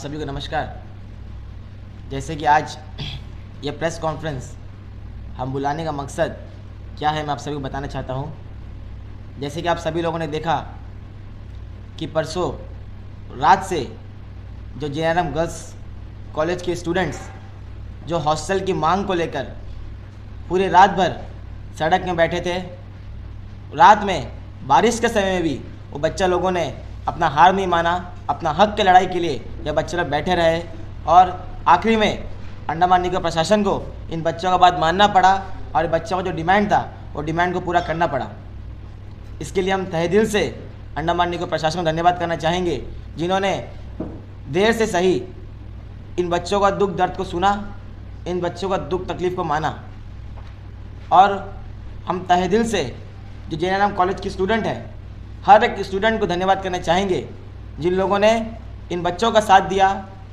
सभी को नमस्कार। जैसे कि आज ये प्रेस कॉन्फ्रेंस हम बुलाने का मकसद क्या है मैं आप सभी को बताना चाहता हूँ। जैसे कि आप सभी लोगों ने देखा कि परसों रात से जो JNRM गर्ल्स कॉलेज के स्टूडेंट्स जो हॉस्टल की मांग को लेकर पूरे रात भर सड़क में बैठे थे, रात में बारिश के समय में भी वो बच्चा लोगों ने अपना हार नहीं माना, अपना हक की लड़ाई के लिए जब बच्चे लोग बैठे रहे और आखिरी में अंडमान निकोबार प्रशासन को इन बच्चों का बात मानना पड़ा और बच्चों का जो डिमांड था वो डिमांड को पूरा करना पड़ा। इसके लिए हम तहे दिल से अंडमान निकोबार प्रशासन को धन्यवाद करना चाहेंगे, जिन्होंने देर से सही इन बच्चों का दुख दर्द को सुना, इन बच्चों का दुख तकलीफ़ को माना। और हम तहे दिल से जो JNRM कॉलेज की स्टूडेंट है, हर एक स्टूडेंट को धन्यवाद करना चाहेंगे जिन लोगों ने इन बच्चों का साथ दिया।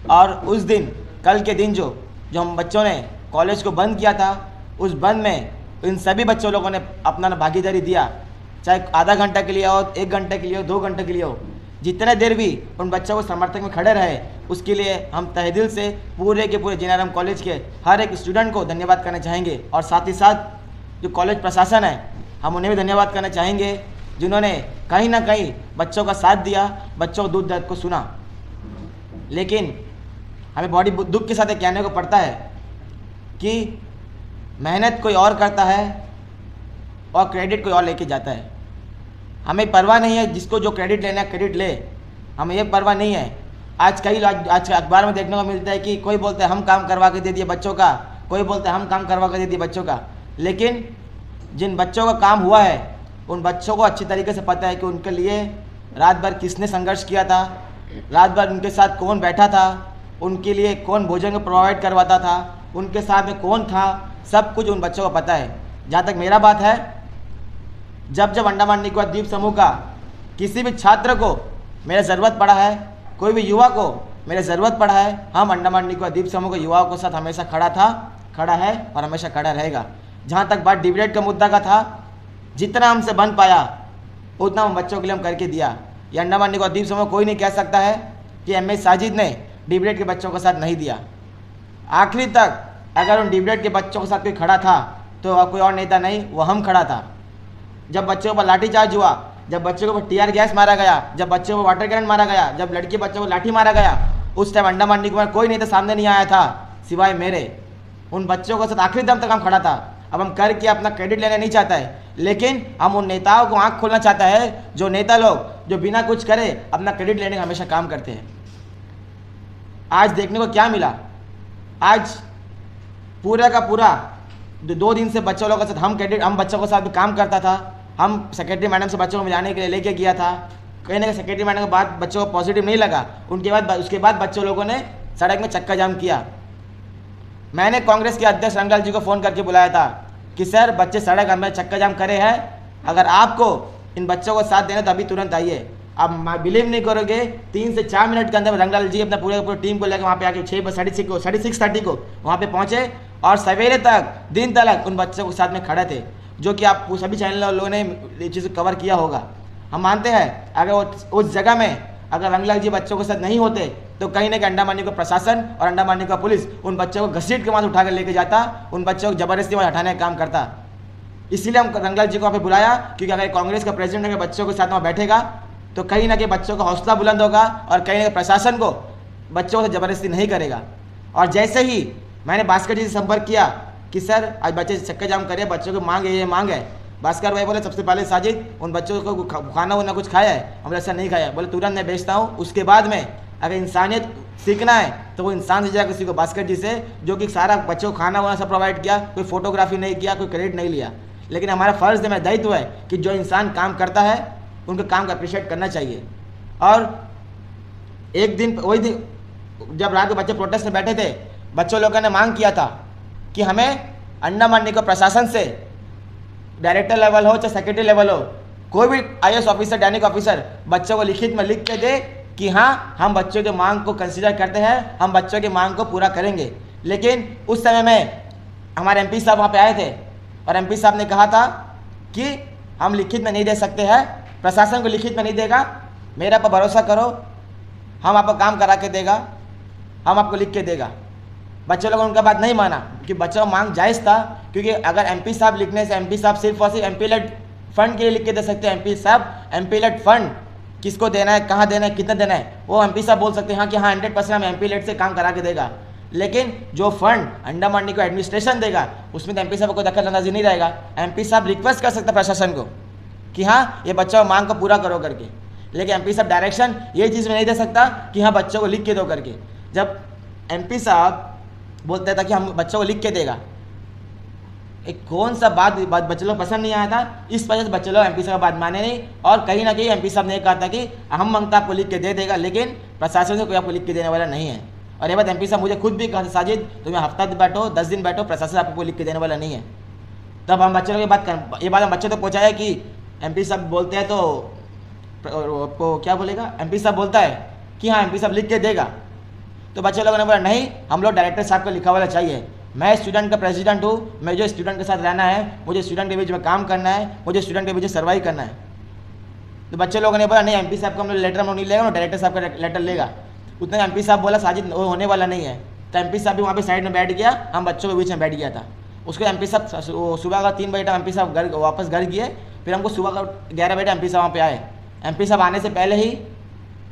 और उस दिन कल के दिन जो हम बच्चों ने कॉलेज को बंद किया था, उस बंद में इन सभी बच्चों लोगों ने अपना भागीदारी दिया, चाहे आधा घंटा के लिए हो, 1 घंटे के लिए हो, 2 घंटे के लिए हो, जितने देर भी उन बच्चों को समर्थक में खड़े रहे, उसके लिए हम तहे दिल से पूरे के पूरे JNRM कॉलेज के हर एक स्टूडेंट को धन्यवाद करना चाहेंगे। और साथ ही साथ जो कॉलेज प्रशासन है, हम उन्हें भी धन्यवाद करना चाहेंगे जिन्होंने कहीं ना कहीं बच्चों का साथ दिया, बच्चों को दुख दर्द को सुना। लेकिन हमें बड़ी दुख के साथ ये कहने को पड़ता है कि मेहनत कोई और करता है और क्रेडिट कोई और लेके जाता है। हमें परवाह नहीं है, जिसको जो क्रेडिट लेना है क्रेडिट ले, हमें ये परवाह नहीं है। आज के अखबार में देखने को मिलता है कि कोई बोलता है हम काम करवा के दे दिए बच्चों का, कोई बोलता है हम काम करवा के दे दिए बच्चों का। लेकिन जिन बच्चों का काम हुआ है उन बच्चों को अच्छी तरीके से पता है कि उनके लिए रात भर किसने संघर्ष किया था, रात भर उनके साथ कौन बैठा था, उनके लिए कौन भोजन को प्रोवाइड करवाता था, उनके साथ में कौन था, सब कुछ उन बच्चों को पता है। जहाँ तक मेरा बात है, जब अंडमान निकोबार द्वीप समूह का किसी भी छात्र को मेरा ज़रूरत पड़ा है, कोई भी युवा को मेरा ज़रूरत पड़ा है, हम अंडमान निकोबार द्वीप समूह के युवाओं के साथ हमेशा खड़ा है और हमेशा खड़ा रहेगा। जहाँ तक बात डिबेट का मुद्दा का था, जितना हमसे बन पाया उतना हम बच्चों के लिए हम करके दिया। ये अंडमान निकोबार द्वीप समूह कोई नहीं कह सकता है कि MS साजिद ने डिबेट के बच्चों के साथ नहीं दिया। आखिरी तक अगर उन डिबेट के बच्चों के साथ कोई खड़ा था तो कोई और नेता नहीं, वो हम खड़ा था। जब बच्चों पर लाठीचार्ज हुआ, जब बच्चों को टीयर गैस मारा गया, जब बच्चों को वाटर कैनन मारा गया, जब लड़के बच्चों को लाठी मारा गया, उस टाइम अंडमान निकोबार कोई नेता सामने नहीं आया था सिवाय मेरे। उन बच्चों के साथ आखिरी दम तक हम खड़ा था। अब हम करके अपना क्रेडिट लेना नहीं चाहता है, लेकिन हम उन नेताओं को आंख खोलना चाहता है जो नेता लोग जो बिना कुछ करे अपना क्रेडिट लेने का हमेशा काम करते हैं। आज देखने को क्या मिला, आज पूरा का पूरा 2 दिन से बच्चों लोगों के साथ हम बच्चों के साथ भी काम करता था। हम सेक्रेटरी मैडम से बच्चों को मिलाने के लिए लेके गया था। कहीं ना कहीं सेक्रेटरी मैडम के बाद बच्चों को पॉजिटिव नहीं लगा, उसके बाद बच्चों लोगों ने सड़क में चक्का जाम किया। मैंने कांग्रेस के अध्यक्ष रंगलाल जी को फ़ोन करके बुलाया था कि सर बच्चे सड़क में चक्का जाम करे हैं, अगर आपको इन बच्चों को साथ देना तो अभी तुरंत आइए। आप बिलीव नहीं करोगे, 3 से 4 मिनट के अंदर रंगलाल जी अपना पूरे टीम को लेकर वहाँ पे आके 6:30 को वहाँ पे पहुँचे और सवेरे तक दिन तक उन बच्चों के साथ में खड़े थे, जो कि आप सभी चैनल लोगों ने ये चीज़ कवर किया होगा। हम मानते हैं अगर उस जगह में अगर रंगलाल जी बच्चों के साथ नहीं होते तो कहीं ना कहीं अंडमान निकोबार प्रशासन और अंडमान निकोबार पुलिस उन बच्चों को घसीट के वहाँ से उठा कर लेके जाता, उन बच्चों को जबरदस्ती वहाँ हटाने का काम करता। इसीलिए हम रंगलाल जी को वहाँ पे बुलाया, क्योंकि अगर कांग्रेस का प्रेसिडेंट अगर बच्चों के साथ वहाँ बैठेगा तो कहीं ना कहीं बच्चों का हौसला बुलंद होगा और कहीं ना कहीं प्रशासन को बच्चों से ज़बरदस्ती नहीं करेगा। और जैसे ही मैंने भास्कर जी से संपर्क किया कि सर आज बच्चे चक्का जाम करे, बच्चों को मांग है, ये मांग है, भास्कर भाई बोले सबसे पहले साजिद उन बच्चों को खाना वाना कुछ खाया है? हमने ऐसा नहीं खाया। बोले तुरंत मैं भेजता हूँ। उसके बाद में अगर इंसानियत सीखना है तो वो इंसान से जाकर सीखो, भास्कर जी से, जो कि सारा बच्चों को खाना वाना सब प्रोवाइड किया, कोई फोटोग्राफी नहीं किया, कोई क्रेडिट नहीं लिया। लेकिन हमारा फ़र्ज़ है, मेरा दायित्व है कि जो इंसान काम करता है उनके काम को अप्रिशिएट करना चाहिए। और एक दिन वही दिन जब रात को बच्चे प्रोटेस्ट में बैठे थे, बच्चों लोगों ने मांग किया था कि हमें अंडमान निकोबार प्रशासन से डायरेक्टर लेवल हो चाहे सेक्रेटरी लेवल हो, कोई भी IAS ऑफिसर, दैनिक ऑफिसर बच्चों को लिखित में लिख के दे कि हाँ हम बच्चों के मांग को कंसीडर करते हैं, हम बच्चों की मांग को पूरा करेंगे। लेकिन उस समय में हमारे MP साहब वहाँ पे आए थे और MP साहब ने कहा था कि हम लिखित में नहीं दे सकते हैं, प्रशासन को लिखित में नहीं देगा, मेरा पर भरोसा करो, हम आपको काम करा के देगा। हम आपको लिख के देगा। बच्चे लोगों ने उनका बात नहीं माना कि बच्चों का मांग जायज़ था, क्योंकि अगर एमपी साहब लिखने से एमपी साहब सिर्फ और सिर्फ एमपी लेट फंड के लिए लिख के दे सकते हैं। एमपी साहब एमपी लेट फंड किसको देना है, कहाँ देना है, कितना देना है, वो एमपी साहब बोल सकते हैं हाँ कि हाँ 100% हम एमपी लेट से काम करा के देगा। लेकिन जो फंड अंडा मंडी को एडमिनिस्ट्रेशन देगा उसमें तो एमपी साहब को दखल अंदाजी नहीं रहेगा। एमपी साहब रिक्वेस्ट कर सकता प्रशासन को कि हाँ ये बच्चों की मांग को पूरा करो करके, लेकिन एमपी साहब डायरेक्शन ये चीज़ में नहीं दे सकता कि हाँ बच्चों को लिख के दो करके। जब एमपी साहब बोलते था कि हम बच्चों को लिख के देगा, एक कौन सा बात बच्चे लोग पसंद नहीं आया था, इस वजह से बच्चे लोग एमपी साहब का बात माने नहीं। और कहीं ना कहीं एमपी साहब ने कहा था कि हम मांगता आपको लिख के दे देगा, लेकिन प्रशासन से कोई आपको लिख के देने वाला नहीं है। और ये बात एमपी साहब मुझे खुद भी कहा था, साजिद तुम्हें हफ्ता दिन बैठो 10 दिन बैठो, प्रशासन आपको कोई लिख के देने वाला नहीं है। तब हम बच्चों की ये बात हम बच्चों तक पहुँचाया कि एमपी साहब बोलते हैं तो आपको क्या बोलेगा, एमपी साहब बोलता है कि हाँ एमपी साहब लिख के देगा। तो बच्चे लोगों ने बोला नहीं, हम लोग डायरेक्टर साहब को लिखा वाला चाहिए। मैं स्टूडेंट का प्रेसिडेंट हूँ, मुझे स्टूडेंट के साथ रहना है, मुझे स्टूडेंट के बीच में काम करना है, मुझे स्टूडेंट के बीच में सर्वाइव करना है। तो बच्चे लोगों ने बोला नहीं एमपी साहब का हम लोग लेटर हम लोग नहीं लेगा, वो डायरेक्टर साहब का लेटर लेगा। उतने एमपी साहब बोला साजिद वो होने वाला नहीं है। तो एमपी साहब भी वहाँ पे साइड में बैठ गया, हम बच्चों के बीच में बैठ गया था। उसको एमपी साहब सुबह का 3 बजे तक एमपी साहब वापस घर गए, फिर हमको सुबह का 11 बजे एमपी साहब वहाँ पे आए। एमपी साहब आने से पहले ही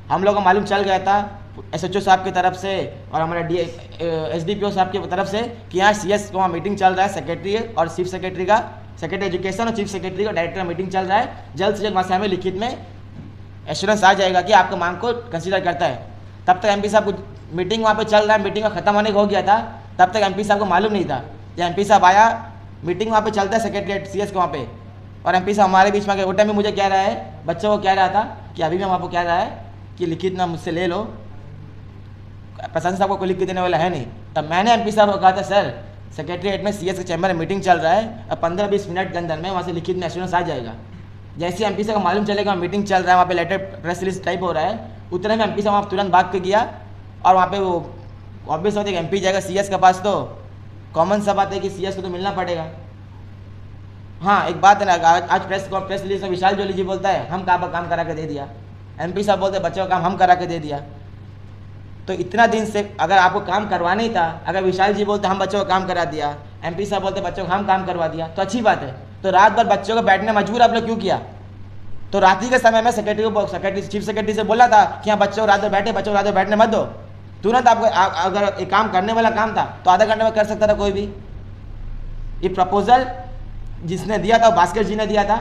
हम लोग को मालूम चल गया था एसएचओ साहब की तरफ से और हमारे एसडीपीओ साहब की तरफ से कि यहाँ सीएस को वहाँ मीटिंग चल रहा है, सेक्रेटरी और चीफ सेक्रेटरी का, सेक्रेटरी एजुकेशन और चीफ सेक्रेटरी का डायरेक्टर का मीटिंग चल रहा है। जल्द से जल्द वहाँ से हमें लिखित में एश्योरेंस आ जाएगा कि आपका मांग को कंसीडर करता है। तब तक एमपी साहब को मीटिंग वहाँ पे चल रहा है, मीटिंग का खत्म होने को हो गया था, तब तक एमपी साहब को मालूम नहीं था। जब एमपी साहब आया, मीटिंग वहाँ पे चलता है सेक्रेटरीट सीएस के वहाँ पे, और एमपी साहब हमारे बीच में वो टाइम में मुझे कह रहा है, बच्चों को कह रहा था कि अभी भी हम आपको कह रहा है कि लिखित ना मुझसे ले लो, प्रशासन साहब को कोई लिख के देने वाला है नहीं। तब मैंने एमपी साहब को कहा था सर सेक्रेटरीट में सीएस के चैम्बर में मीटिंग चल रहा है, अब 15-20 मिनट के अंदर में वहाँ से लिखित में एश्योरेंस आ जाएगा। जैसे एमपी साहब को मालूम चलेगा मीटिंग चल रहा है, वहाँ पे लेटर प्रेस रिलीज टाइप हो रहा है, उतने में एमपी साहब वहाँ तुरंत भाग के गया। और वहाँ पे वो ऑब्वियस होता है कि एमपी जाएगा सीएस के पास, तो कॉमन सा बात है कि सीएस को तो मिलना पड़ेगा। हाँ एक बात है ना, आज प्रेस रिलीज में विशाल जोली जी बोलता है हम काम करा के दे दिया, एमपी साहब बोलते बच्चों का काम हम करा के दे दिया। तो इतना दिन से अगर आपको काम करवाना ही था, अगर विशाल जी बोलते हम बच्चों का काम करा दिया, एमपी साहब बोलते बच्चों को हम काम करवा दिया, तो अच्छी बात है। तो रात भर बच्चों को बैठने मजबूर आप लोग क्यों किया? तो रात्रि के समय में सेक्रेटरी चीफ सेक्रेटरी से बोला था कि हाँ बच्चों रात भर बैठे, बच्चों रात भर बैठने मत दो। तुरंत आपको अगर एक काम करने वाला काम था तो आधा घंटे में कर सकता था कोई भी। ये प्रपोजल जिसने दिया था भास्कर जी ने दिया था,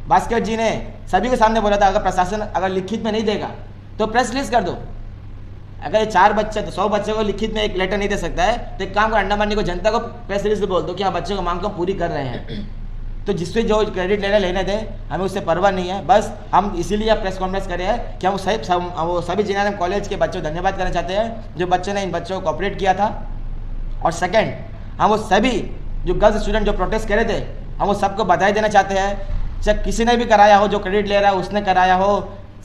भास्कर जी ने सभी के सामने बोला था अगर प्रशासन अगर लिखित में नहीं देगा तो प्रेस रिलीज कर दो। अगर ये 4 बच्चे तो 100 बच्चों को लिखित में एक लेटर नहीं दे सकता है, तो एक काम कर अंडा मंडी को जनता को प्रेस रिलीज बोल दो कि हाँ बच्चों की मांग को पूरी कर रहे हैं। तो जिससे जो क्रेडिट लेने दे, हमें उससे परवाह नहीं है। बस हम इसीलिए प्रेस कॉन्फ्रेंस करे हैं कि हम सभी इंजीनियरिंग कॉलेज के बच्चों को धन्यवाद करना चाहते हैं जो बच्चों ने इन बच्चों को कॉपरेट किया था। और सेकेंड, हम वो सभी जो गर्ल्स स्टूडेंट जो प्रोटेस्ट करे थे, हम वो सबको बधाई देना चाहते हैं। चाहे किसी ने भी कराया हो, जो क्रेडिट ले रहा है उसने कराया हो,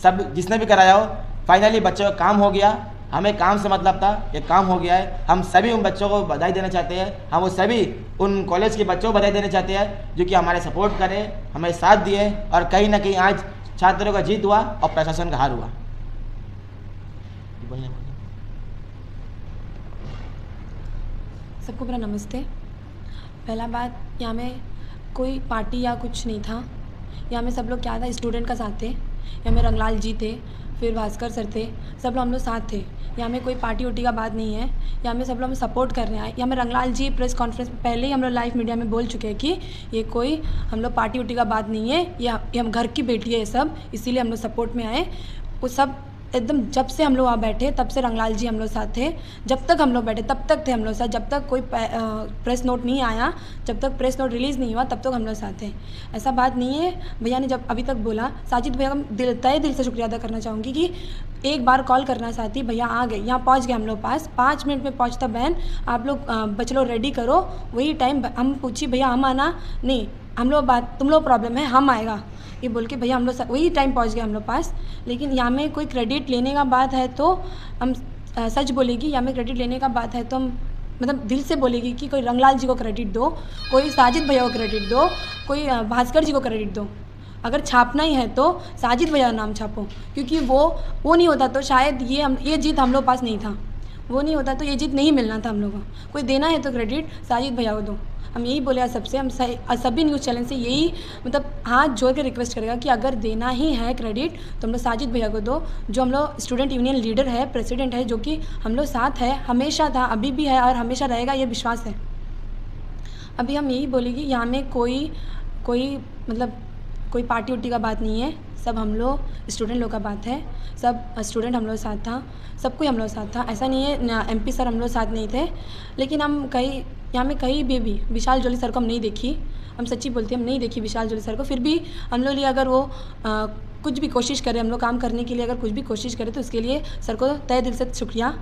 सब जिसने भी कराया हो, फाइनली बच्चों का काम हो गया। हमें काम से मतलब था, ये काम हो गया है। हम सभी उन बच्चों को बधाई देना चाहते हैं। हम वो सभी उन कॉलेज के बच्चों को बधाई देना चाहते हैं जो कि हमारे सपोर्ट करे, हमें साथ दिए, और कहीं ना कहीं आज छात्रों का जीत हुआ और प्रशासन का हार हुआ। सबको मेरा नमस्ते। पहला बात, यहाँ में कोई पार्टी या कुछ नहीं था। यहाँ में सब लोग क्या था, स्टूडेंट का साथ थे। यहाँ में रंगलाल जी थे, फिर भास्कर सर थे, सब लोग हम लोग साथ थे। यहाँ में कोई पार्टी उटी का बात नहीं है। यहाँ में सब लोग हमें सपोर्ट कर रहे हैं। यहाँ में रंगलाल जी प्रेस कॉन्फ्रेंस में पहले ही हम लोग लाइव मीडिया में बोल चुके हैं कि ये कोई हम लोग पार्टी उटी का बात नहीं है, ये हम घर की बेटी है ये सब, इसीलिए हम लोग सपोर्ट में आए। वो सब एकदम जब से हम लोग वहाँ बैठे तब से रंगलाल जी हम लोग साथ थे। जब तक हम लोग बैठे तब तक थे हम लोग साथ। जब तक कोई प्रेस नोट नहीं आया, जब तक प्रेस नोट रिलीज़ नहीं हुआ, तब तक हम लोग साथ थे। ऐसा बात नहीं है। भैया ने जब अभी तक बोला, साजिद भैया का तहे दिल से शुक्रिया अदा करना चाहूँगी कि एक बार कॉल करना चाहती, भैया आ गए, यहाँ पहुँच गए हम लोग पास। 5 मिनट में पहुँचता बहन, आप लोग बच्चे लोग रेडी करो। वही टाइम हम पूछी भैया हम आना नहीं, हम लोग बात तुम लोग प्रॉब्लम है, हम आएगा ये बोल के भैया हम लोग वही टाइम पहुंच गए हम लोग पास। लेकिन यहाँ में कोई क्रेडिट लेने का बात है तो हम सच बोलेगी, यहाँ में क्रेडिट लेने का बात है तो हम मतलब दिल से बोलेगी कि कोई रंगलाल जी को क्रेडिट दो, कोई साजिद भैया को क्रेडिट दो, कोई भास्कर जी को क्रेडिट दो। अगर छापना ही है तो साजिद भैया का नाम छापो, क्योंकि वो नहीं होता तो शायद ये जीत हम लोग पास नहीं था। वो नहीं होता तो ये जीत नहीं मिलना था हम लोगों को। कोई देना है तो क्रेडिट साजिद भैया को दो। हम यही बोले आज सबसे, हम सभी न्यूज़ चैनल से यही मतलब हाथ जोड़ के रिक्वेस्ट करेगा कि अगर देना ही है क्रेडिट तो हम लोग साजिद भैया को दो, जो हम लोग स्टूडेंट यूनियन लीडर है, प्रेसिडेंट है, जो कि हम लोग साथ है, हमेशा था, अभी भी है और हमेशा रहेगा, ये विश्वास है। अभी हम यही बोलेंगे यहाँ में कोई मतलब कोई पार्टी उर्टी का बात नहीं है, सब हम लोग स्टूडेंट लोग का बात है। सब स्टूडेंट हम लोग साथ था, सब कोई हम लोग साथ था। ऐसा नहीं है एमपी सर हम लोग साथ नहीं थे, लेकिन हम यहाँ में कहीं भी विशाल जोली सर को हम नहीं देखी। हम सच्ची बोलते हैं, हम नहीं देखी विशाल जोली सर को। फिर भी हम लोग लिए अगर वो कुछ भी कोशिश करें, हम लोग काम करने के लिए अगर कुछ भी कोशिश करें तो उसके लिए सर को तहे दिल से शुक्रिया,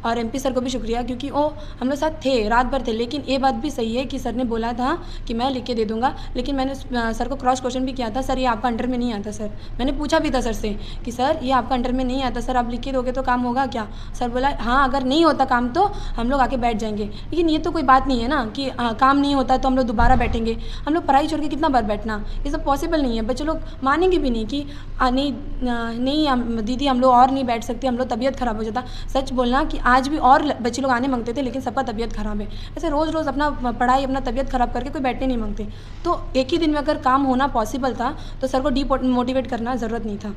और एमपी सर को भी शुक्रिया, क्योंकि वो हम लोग साथ थे, रात भर थे। लेकिन ये बात भी सही है कि सर ने बोला था कि मैं लिख के दे दूंगा, लेकिन मैंने सर को क्रॉस क्वेश्चन भी किया था, सर ये आपका अंडर में नहीं आता सर। मैंने पूछा भी था सर से कि सर ये आपका अंडर में नहीं आता सर, आप लिख के दोगे तो काम होगा क्या? सर बोला हाँ, अगर नहीं होता काम तो हम लोग आके बैठ जाएंगे। लेकिन ये तो कोई बात नहीं है ना कि काम नहीं होता तो हम लोग दोबारा बैठेंगे। हम लोग पढ़ाई छोड़ के कितना बार बैठना, ये सब पॉसिबल नहीं है। बच्चे लोग मानेंगे भी नहीं कि नहीं दीदी हम लोग और नहीं बैठ सकते, हम लोग तबीयत ख़राब हो जाता। सच बोलना कि आज भी और बच्चे लोग आने मांगते थे, लेकिन सबका तबीयत ख़राब है। ऐसे रोज़ अपना पढ़ाई अपना तबीयत ख़राब करके कोई बैठने नहीं मांगते। तो एक ही दिन में अगर काम होना पॉसिबल था तो सर को डीमोटिवेट करना ज़रूरत नहीं था।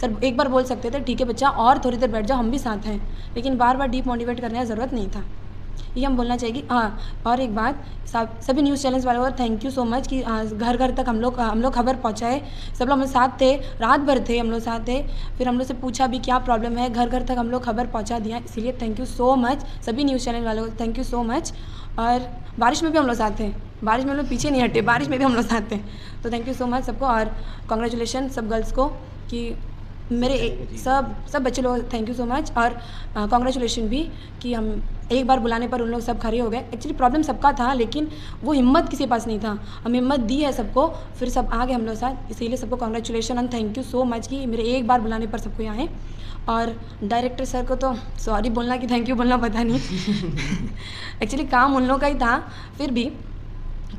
सर एक बार बोल सकते थे ठीक है बच्चा और थोड़ी देर बैठ जाओ, हम भी साथ हैं, लेकिन बार बार डीमोटिवेट करने की ज़रूरत नहीं था। ये हम बोलना चाहिए। हाँ, और एक बात, सभी न्यूज़ चैनल्स वालों को थैंक यू सो मच कि घर घर तक हम लोग खबर पहुँचाए। सब लोग हम लोग साथ थे, रात भर थे हम लोग साथ थे। फिर हम लोग से पूछा भी क्या प्रॉब्लम है, घर घर तक हम लोग खबर पहुँचा दिया। इसीलिए थैंक यू सो मच सभी न्यूज़ चैनल वालों को, थैंक यू सो मच। और बारिश में भी हम लोग साथ थे, बारिश में हम लोग पीछे नहीं हटे, बारिश में भी हम लोग साथ थे। तो थैंक यू सो मच सबको, और कॉन्ग्रेचुलेशन सब गर्ल्स को कि मेरे सब बच्चे लोग, थैंक यू सो मच। और कॉन्ग्रेचुलेशन भी कि हम एक बार बुलाने पर उन लोग सब खड़े हो गए। एक्चुअली प्रॉब्लम सबका था, लेकिन वो हिम्मत किसी के पास नहीं था, हम हिम्मत दी है सबको, फिर सब आ गए हम लोग साथ। इसीलिए सबको congratulation and thank you so much कि मेरे एक बार बुलाने पर सबको आए। और डायरेक्टर सर को तो सॉरी बोलना कि थैंक यू बोलना पता नहीं एक्चुअली काम उन लोग का ही था, फिर भी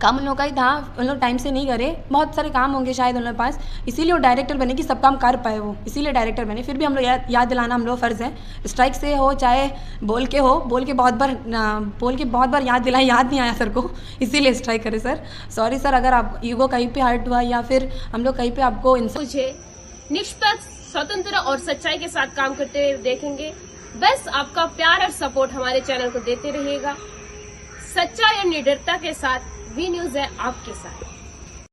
काम उन लोग का ही था, उन लोग टाइम से नहीं करे, बहुत सारे काम होंगे शायद उन लोग के पास, इसीलिए वो डायरेक्टर बने कि सब काम कर पाए वो, इसीलिए डायरेक्टर बने। फिर भी हम लोग याद दिलाना हम लोग फ़र्ज़ है, स्ट्राइक से हो चाहे बोल के बहुत बार याद दिलाए, याद नहीं आया सर को, इसीलिए स्ट्राइक करे सर। सॉरी सर अगर आप ईगो कहीं पे हर्ट हुआ या फिर हम लोग कहीं पे आपको मुझे निष्पक्ष, स्वतंत्र और सच्चाई के साथ काम करते हुए देखेंगे। बस आपका प्यार और सपोर्ट हमारे चैनल को देते रहिएगा। सच्चाई और निडरता के साथ वी न्यूज़ है आपके साथ।